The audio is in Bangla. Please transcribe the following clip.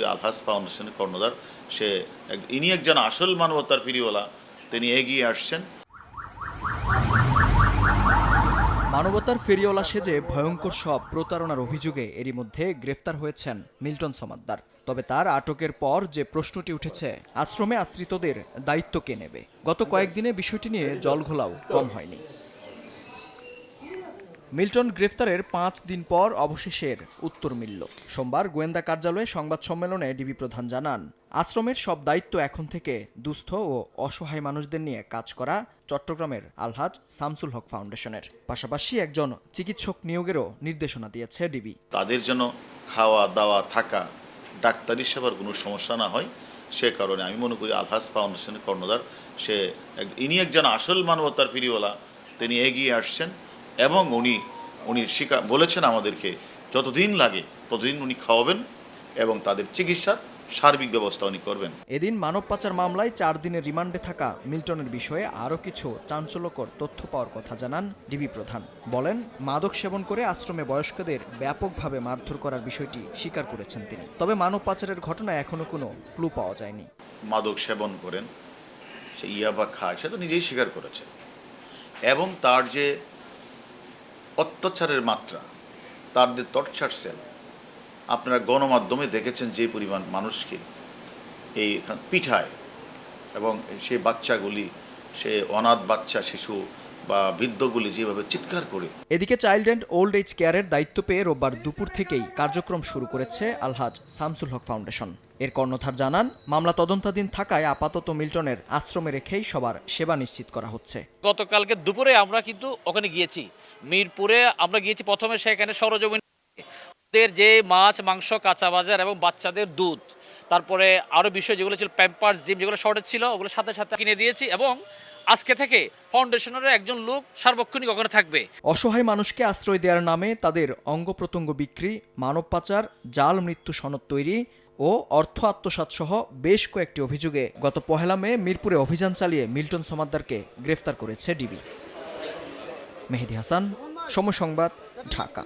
আলহাজ ফাউন্ডেশনের কর্ণধার ইনি একজন আসল মানবতার ফিরিওয়ালা, তিনি এগিয়ে আসছেন। মানবতার ফেরিওয়ালা সেজে ভয়ঙ্কর সব প্রতারণার অভিযোগে এরই মধ্যে গ্রেফতার হয়েছেন মিল্টন সমাদ্দার। তবে তার আটকের পর যে প্রশ্নটি উঠেছে, আশ্রমে আশ্রিতদের দায়িত্ব কে নেবে? গত কয়েকদিনে বিষয়টি নিয়ে জলঘোলাও কম হয়নি। মিল্টন গ্রেফতারের 5 দিন পর অবশেষের উত্তর মিলল। সোমবার গোয়েন্দা কার্যালয়ে সংবাদ সম্মেলনে ডিবি প্রধান জানান, আশ্রমের সব দায়িত্ব এখন থেকে দুস্থ ও অসহায় মানুষদের নিয়ে কাজ করা চট্টগ্রামের আলহাজ শামসুল হক ফাউন্ডেশনের। পাশাপাশি একজন চিকিৎসক নিয়োগেরও নির্দেশনা দিয়েছে ডিবি। তাদের যেন খাওয়া দাওয়া থাকা ডাক্তারি সেবার কোনো সমস্যা না হয়, সে কারণে আমি মনে করি আলহাজ ফাউন্ডেশনের কর্ণধার ইনি একজন আসল মানবতার ফিরিওয়ালা, তিনি এগিয়ে আসছেন এবং উনি বলেছেন আমাদেরকে যতদিন লাগে ততদিন উনি খাওয়াবেন এবং তাদের চিকিৎসার সার্বিক ব্যবস্থা উনি করবেন। এদিন মানব পাচার মামলায় 4 দিনের রিমান্ডে থাকা মিল্টনের বিষয়ে আরও কিছু চাঞ্চল্যকর তথ্য পাওয়ার কথা জানান ডিবি প্রধান। বলেন, মাদক সেবন করে আশ্রমে বয়স্কদের ব্যাপকভাবে মারধর করার বিষয়টি স্বীকার করেছেন তিনি। তবে মানব পাচারের ঘটনায় এখনো কোনো ক্লু পাওয়া যায়নি। মাদক সেবন করেন, সে ইয়াবা খায়, সে তো নিজেই স্বীকার করেছে। এবং তার যে অত্যাচারের মাত্রা, তার যে টর্চার সেল, আপনারা গণমাধ্যমে দেখেছেন যে পরিমাণ মানুষকে এই পিঠায় এবং সেই বাচ্চাগুলি, সে অনাথ বাচ্চা শিশু বা বৃদ্ধগুলি যেভাবে চিৎকার করে। এদিকে চাইল্ড অ্যান্ড ওল্ড এজ কেয়ারের দায়িত্ব পেয়ে রোববার দুপুর থেকেই কার্যক্রম শুরু করেছে আলহাজ শামসুল হক ফাউন্ডেশন। এর কর্ণধার জানান, মামলা তদন্তাধীন থাকায় আপাতত মিল্টনের আশ্রমে রেখেই সবার সেবা নিশ্চিত করা হচ্ছে। গতকালকে দুপুরে আমরা কিন্তু ওখানে গিয়েছি, মিরপুরে আমরা গিয়েছি। প্রথমে সেখানে সরজমিন যে মাছ মাংস কাঁচা বাজার এবং বাচ্চাদের দুধ, তারপরে আরো বিষয় যেগুলো ছিল প্যাম্পার্স ডিম যেগুলো শর্টেজ ছিল, ওগুলো সাথে সাথে কিনে দিয়েছি। এবং আজকে থেকে ফাউন্ডেশনের একজন লোক সার্বক্ষণিক ওখানে থাকবে। অসহায় মানুষকে আশ্রয় দেওয়ার নামে তাদের অঙ্গ প্রত্যঙ্গ বিক্রি, মানব পাচার, জাল মৃত্যু সনদ তৈরি ও অর্থ আত্মসাৎ সহ বেশ কয়েকটি অভিযোগে গত 1 মে মিরপুরে অভিযান চালিয়ে মিল্টন সমাদ্দারকে গ্রেফতার করেছে ডিবি। মেহেদী হাসান, সময় সংবাদ, ঢাকা।